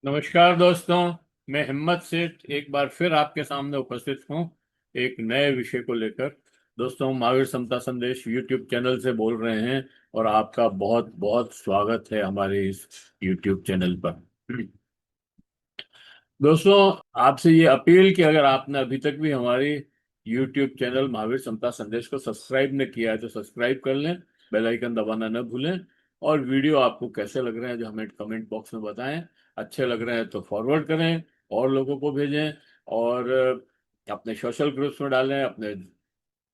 नमस्कार दोस्तों। मैं हिम्मत सेठ एक बार फिर आपके सामने उपस्थित हूँ एक नए विषय को लेकर। दोस्तों, महावीर समता संदेश यूट्यूब चैनल से बोल रहे हैं और आपका बहुत बहुत स्वागत है हमारे इस यूट्यूब चैनल पर। दोस्तों, आपसे ये अपील कि अगर आपने अभी तक भी हमारी यूट्यूब चैनल महावीर समता संदेश को सब्सक्राइब न किया है तो सब्सक्राइब कर लें, बेल आइकन दबाना न भूलें। और वीडियो आपको कैसे लग रहे हैं जो हमें कमेंट बॉक्स में बताएं। अच्छे लग रहे हैं तो फॉरवर्ड करें और लोगों को भेजें, और अपने सोशल ग्रुप्स में डालें, अपने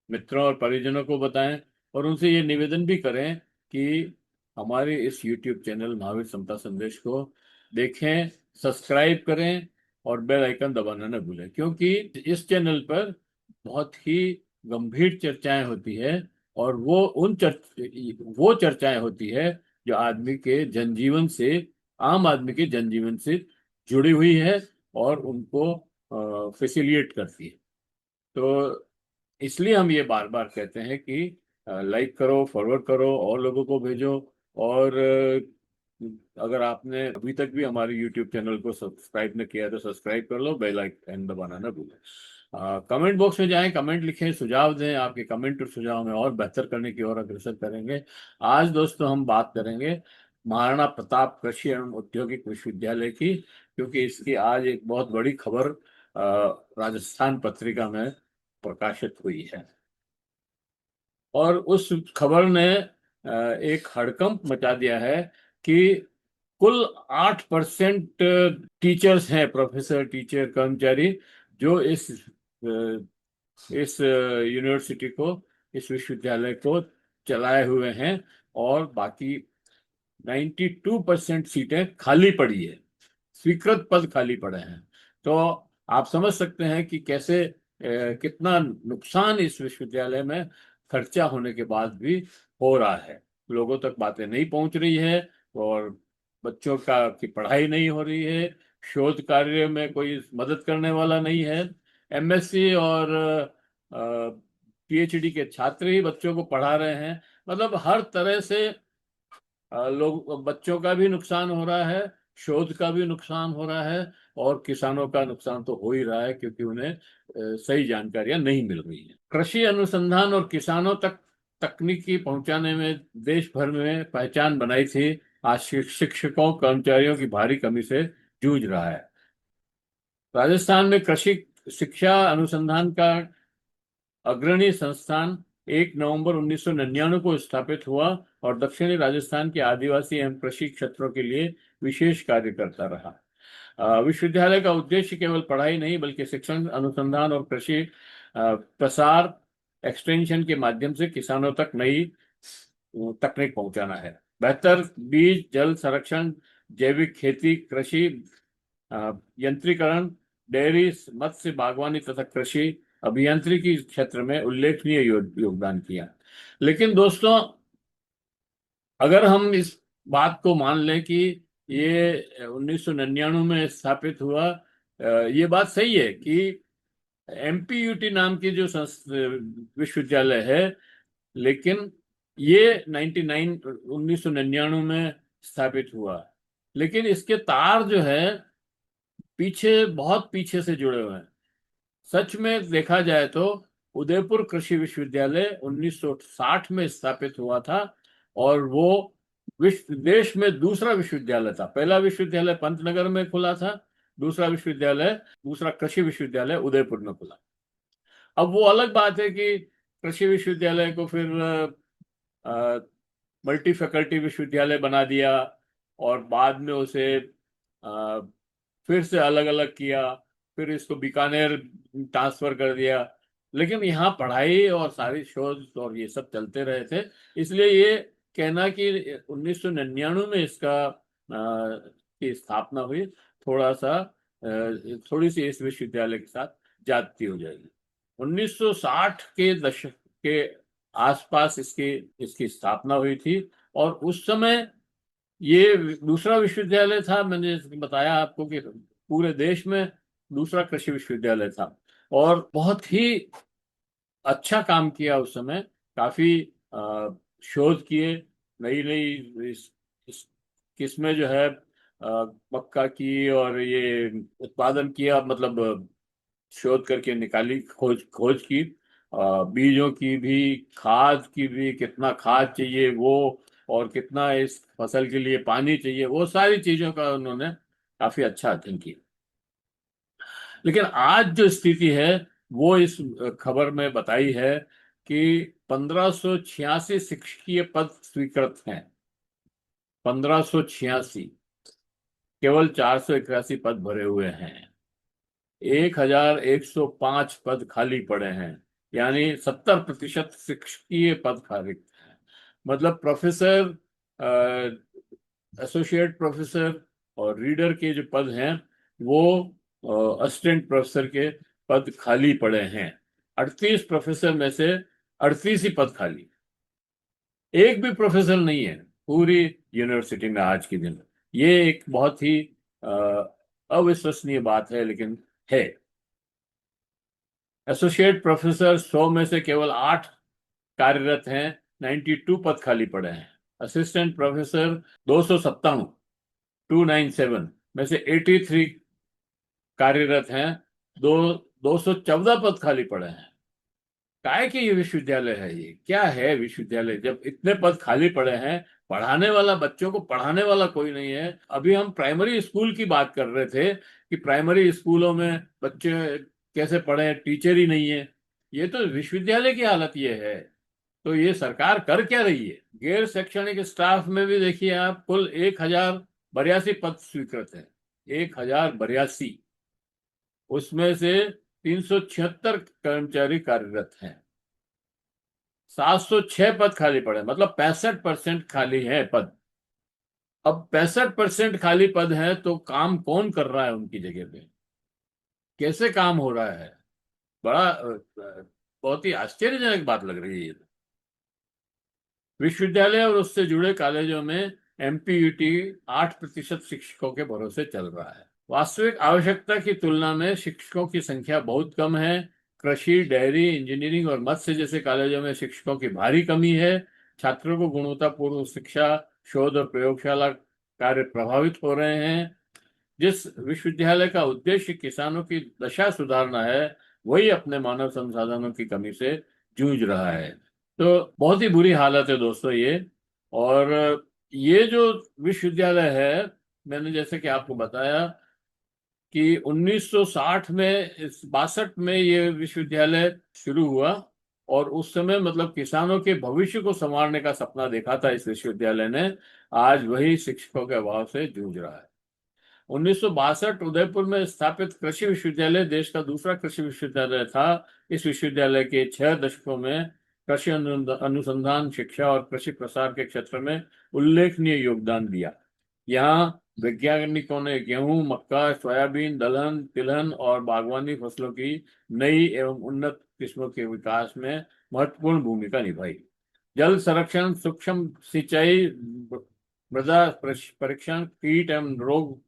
मित्रों और परिजनों को बताएं। और उनसे ये निवेदन भी करें कि हमारे इस यूट्यूब चैनल महावीर समता संदेश को देखें, सब्सक्राइब करें और बेल आइकन दबाना न भूलें, क्योंकि इस चैनल पर बहुत ही गंभीर चर्चाएं होती है। और वो चर्चाएं होती है जो आदमी के जनजीवन से, आम आदमी के जनजीवन से जुड़ी हुई है और उनको फैसिलिटेट करती है। तो इसलिए हम ये बार बार कहते हैं कि लाइक करो, फॉरवर्ड करो और लोगों को भेजो। और अगर आपने अभी तक भी हमारे यूट्यूब चैनल को सब्सक्राइब न किया तो सब्सक्राइब कर लो, बेल आइकन दबाना ना भूलें। कमेंट बॉक्स में जाएं, कमेंट लिखें, सुझाव दें। आपके कमेंट और सुझाव हमें और बेहतर करने की ओर अग्रसर करेंगे। आज दोस्तों हम बात करेंगे महाराणा प्रताप कृषि एवं औद्योगिक विश्वविद्यालय की, क्योंकि इसकी आज एक बहुत बड़ी खबर राजस्थान पत्रिका में प्रकाशित हुई है। और उस खबर ने एक हड़कंप मचा दिया है कि कुल 8% टीचर्स हैं, प्रोफेसर, टीचर, कर्मचारी, जो इस यूनिवर्सिटी को, इस विश्वविद्यालय को चलाए हुए हैं। और बाकी 92% सीटें खाली पड़ी है, स्वीकृत पद खाली पड़े हैं। तो आप समझ सकते हैं कि कैसे कितना नुकसान इस विश्वविद्यालय में खर्चा होने के बाद भी हो रहा है। लोगों तक बातें नहीं पहुंच रही है और बच्चों का की पढ़ाई नहीं हो रही है। शोध कार्य में कोई मदद करने वाला नहीं है। एमएससी और पीएचडी के छात्र ही बच्चों को पढ़ा रहे हैं। मतलब हर तरह से लोग, बच्चों का भी नुकसान हो रहा है, शोध का भी नुकसान हो रहा है, और किसानों का नुकसान तो हो ही रहा है क्योंकि उन्हें सही जानकारियां नहीं मिल रही हैं। कृषि अनुसंधान और किसानों तक तकनीकी पहुंचाने में देश भर में पहचान बनाई थी, आज शिक्षकों, कर्मचारियों की भारी कमी से जूझ रहा है। राजस्थान में कृषि शिक्षा अनुसंधान का अग्रणी संस्थान 1 नवंबर 1999 को स्थापित हुआ और दक्षिणी राजस्थान के आदिवासी एवं कृषि क्षेत्रों के लिए विशेष कार्य करता रहा। विश्वविद्यालय का उद्देश्य केवल पढ़ाई नहीं बल्कि शिक्षण, अनुसंधान और कृषि प्रसार, एक्सटेंशन के माध्यम से किसानों तक नई तकनीक पहुंचाना है। बेहतर बीज, जल संरक्षण, जैविक खेती, कृषि यंत्रीकरण, डेयरी, मत्स्य, बागवानी तथा कृषि अभियांत्रिकी क्षेत्र में उल्लेखनीय योगदान किया। लेकिन दोस्तों, अगर हम इस बात को मान लें कि ये 1999 में स्थापित हुआ, ये बात सही है कि एमपीयूटी नाम की जो विश्वविद्यालय है, लेकिन ये 1999 में स्थापित हुआ। लेकिन इसके तार जो है पीछे, बहुत पीछे से जुड़े हुए हैं। सच में देखा जाए तो उदयपुर कृषि विश्वविद्यालय 1960 में स्थापित हुआ था, और वो विश्व देश में दूसरा विश्वविद्यालय था। पहला विश्वविद्यालय पंतनगर में खुला था, दूसरा विश्वविद्यालय, दूसरा कृषि विश्वविद्यालय उदयपुर में खुला। अब वो अलग बात है कि कृषि विश्वविद्यालय को फिर मल्टी फैकल्टी विश्वविद्यालय बना दिया और बाद में उसे अ, फिर से अलग अलग किया, फिर इसको बीकानेर ट्रांसफर कर दिया। लेकिन यहाँ पढ़ाई और सारी शोध और ये सब चलते रहे थे। इसलिए ये कहना कि 1999 में इसका की स्थापना हुई, थोड़ा सा थोड़ी सी इस विश्वविद्यालय के साथ जाती हो जाएगी। 1960 के दशक के आसपास इसकी इसकी स्थापना हुई थी। और उस समय ये दूसरा विश्वविद्यालय था, मैंने बताया आपको कि पूरे देश में दूसरा कृषि विश्वविद्यालय था। और बहुत ही अच्छा काम किया उस समय। काफी शोध किए, नई नई इस किस्में जो है मक्का की और ये उत्पादन किया, मतलब शोध करके निकाली, खोज खोज की। बीजों की भी, खाद की भी, कितना खाद चाहिए वो, और कितना इस फसल के लिए पानी चाहिए, वो सारी चीजों का उन्होंने काफी अच्छा अध्ययन किया। लेकिन आज जो स्थिति है वो इस खबर में बताई है कि 1586 शिक्षकीय पद स्वीकृत हैं। 1586, केवल 481 पद भरे हुए हैं। 1105 पद खाली पड़े हैं, यानी 70% शिक्षकीय पद खाली हैं। मतलब प्रोफेसर, एसोसिएट प्रोफेसर और रीडर के जो पद हैं वो असिस्टेंट प्रोफेसर के पद खाली पड़े हैं। 38 प्रोफेसर में से 38 ही पद खाली, एक भी प्रोफेसर नहीं है पूरी यूनिवर्सिटी में आज के दिन। ये एक बहुत ही अ, अविश्वसनीय बात है, लेकिन है। एसोसिएट प्रोफेसर 100 में से केवल 8 कार्यरत हैं, 92 पद खाली पड़े हैं। असिस्टेंट प्रोफेसर 297, 297 में से 83 कार्यरत हैं, दो 214 पद खाली पड़े हैं। काय के ये विश्वविद्यालय है? ये क्या है विश्वविद्यालय जब इतने पद खाली पड़े हैं? पढ़ाने वाला, बच्चों को पढ़ाने वाला कोई नहीं है। अभी हम प्राइमरी स्कूल की बात कर रहे थे कि प्राइमरी स्कूलों में बच्चे कैसे पढ़े, टीचर ही नहीं है। ये तो विश्वविद्यालय की हालत ये है। तो ये सरकार कर क्या रही है? गैर शैक्षणिक स्टाफ में भी देखिए आप, कुल 1082 पद स्वीकृत है। 1082, उसमें से 376 कर्मचारी कार्यरत हैं। 706 पद खाली पड़े, मतलब 65% खाली है पद। अब 65% खाली पद है तो काम कौन कर रहा है उनकी जगह पे? कैसे काम हो रहा है? बड़ा बहुत ही आश्चर्यजनक बात लग रही है ये। विश्वविद्यालय और उससे जुड़े कॉलेजों में एमपीयूटी 8% शिक्षकों के भरोसे चल रहा है। वास्तविक आवश्यकता की तुलना में शिक्षकों की संख्या बहुत कम है। कृषि, डेयरी, इंजीनियरिंग और मत्स्य जैसे कॉलेजों में शिक्षकों की भारी कमी है। छात्रों को गुणवत्तापूर्ण शिक्षा, शोध और प्रयोगशाला कार्य प्रभावित हो रहे हैं। जिस विश्वविद्यालय का उद्देश्य किसानों की दशा सुधारना है, वही अपने मानव संसाधनों की कमी से जूझ रहा है। तो बहुत ही बुरी हालत है दोस्तों ये। और ये जो विश्वविद्यालय है, मैंने जैसे कि आपको बताया कि 1960 में, 62 में ये विश्वविद्यालय शुरू हुआ। और उस समय मतलब किसानों के भविष्य को संवारने का सपना देखा था इस विश्वविद्यालय ने। आज वही शिक्षकों के अभाव से जूझ रहा है। 1962 उदयपुर में स्थापित कृषि विश्वविद्यालय देश का दूसरा कृषि विश्वविद्यालय था। इस विश्वविद्यालय के 6 दशकों में कृषि अनुसंधान, शिक्षा और कृषि प्रसार के क्षेत्र में उल्लेखनीय योगदान दिया। यहाँ वैज्ञानिकों ने गेहूं, मक्का, सोयाबीन, दलहन, तिलहन और बागवानी फसलों की नई एवं उन्नत किस्मों के विकास में महत्वपूर्ण भूमिका निभाई। जल संरक्षण, सूक्ष्म सिंचाई, मृदा परीक्षण, कीट एवं रोग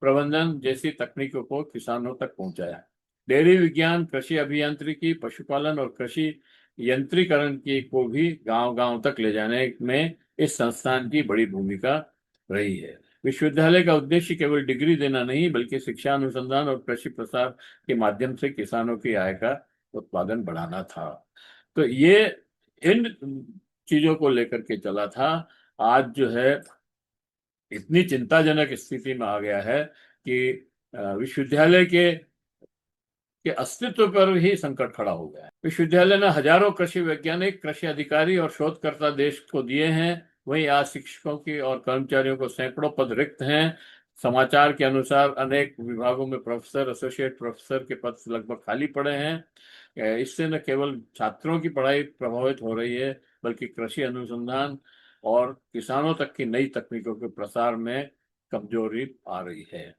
प्रबंधन जैसी तकनीकों को किसानों तक पहुंचाया। डेयरी विज्ञान, कृषि अभियांत्रिकी, पशुपालन और कृषि यंत्रीकरण की को भी गांव-गांव तक ले जाने में इस संस्थान की बड़ी भूमिका रही है। विश्वविद्यालय का उद्देश्य केवल डिग्री देना नहीं, बल्कि शिक्षा, अनुसंधान और कृषि प्रसार के माध्यम से किसानों की आय का उत्पादन बढ़ाना था। तो ये इन चीजों को लेकर के चला था। आज जो है इतनी चिंताजनक स्थिति में आ गया है कि विश्वविद्यालय के अस्तित्व पर ही संकट खड़ा हो गया है। विश्वविद्यालय ने हजारों कृषि वैज्ञानिक, कृषि अधिकारी और शोधकर्ता देश को दिए हैं। वहीं आज शिक्षकों की और कर्मचारियों को सैकड़ों पद रिक्त हैं। समाचार के अनुसार अनेक विभागों में प्रोफेसर, एसोसिएट प्रोफेसर के पद लगभग खाली पड़े हैं। इससे न केवल छात्रों की पढ़ाई प्रभावित हो रही है, बल्कि कृषि अनुसंधान और किसानों तक की नई तकनीकों के प्रसार में कमजोरी आ रही है।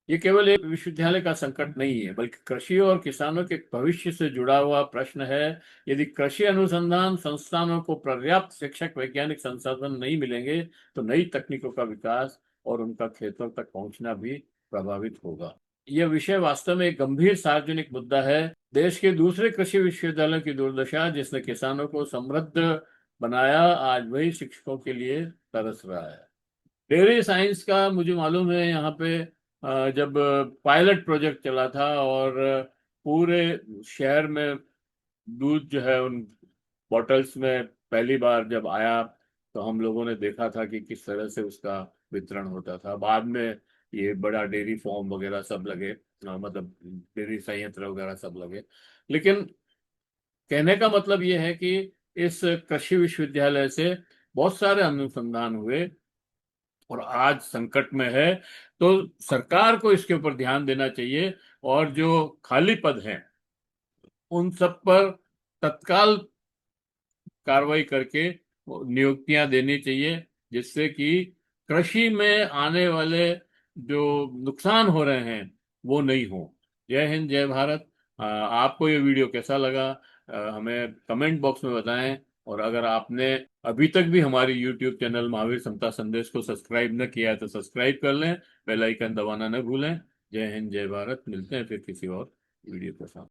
ये केवल एक विश्वविद्यालय का संकट नहीं है, बल्कि कृषि और किसानों के भविष्य से जुड़ा हुआ प्रश्न है। यदि कृषि अनुसंधान संस्थानों को पर्याप्त शिक्षक, वैज्ञानिक संसाधन नहीं मिलेंगे, तो नई तकनीकों का विकास और उनका खेतों तक पहुंचना भी प्रभावित होगा। यह विषय वास्तव में एक गंभीर सार्वजनिक मुद्दा है। देश के दूसरे कृषि विश्वविद्यालयों की दुर्दशा, जिसने किसानों को समृद्ध बनाया, आज वही शिक्षकों के लिए तरस रहा है। डेयरी साइंस का मुझे मालूम है, यहाँ पे जब पायलट प्रोजेक्ट चला था और पूरे शहर में दूध जो है उन बॉटल्स में पहली बार जब आया, तो हम लोगों ने देखा था कि किस तरह से उसका वितरण होता था। बाद में ये बड़ा डेयरी फार्म वगैरह सब लगे, मतलब डेयरी संयंत्र वगैरह सब लगे। लेकिन कहने का मतलब ये है कि इस कृषि विश्वविद्यालय से बहुत सारे अनुसंधान हुए और आज संकट में है। तो सरकार को इसके ऊपर ध्यान देना चाहिए, और जो खाली पद हैं उन सब पर तत्काल कार्रवाई करके नियुक्तियां देनी चाहिए, जिससे कि कृषि में आने वाले जो नुकसान हो रहे हैं वो नहीं हो। जय हिंद, जय भारत। आपको ये वीडियो कैसा लगा, हमें कमेंट बॉक्स में बताएं। और अगर आपने अभी तक भी हमारी यूट्यूब चैनल महावीर समता संदेश को सब्सक्राइब न किया है तो सब्सक्राइब कर लें, बेल आइकन दबाना न भूलें। जय हिंद, जय भारत। मिलते हैं फिर किसी और वीडियो के साथ।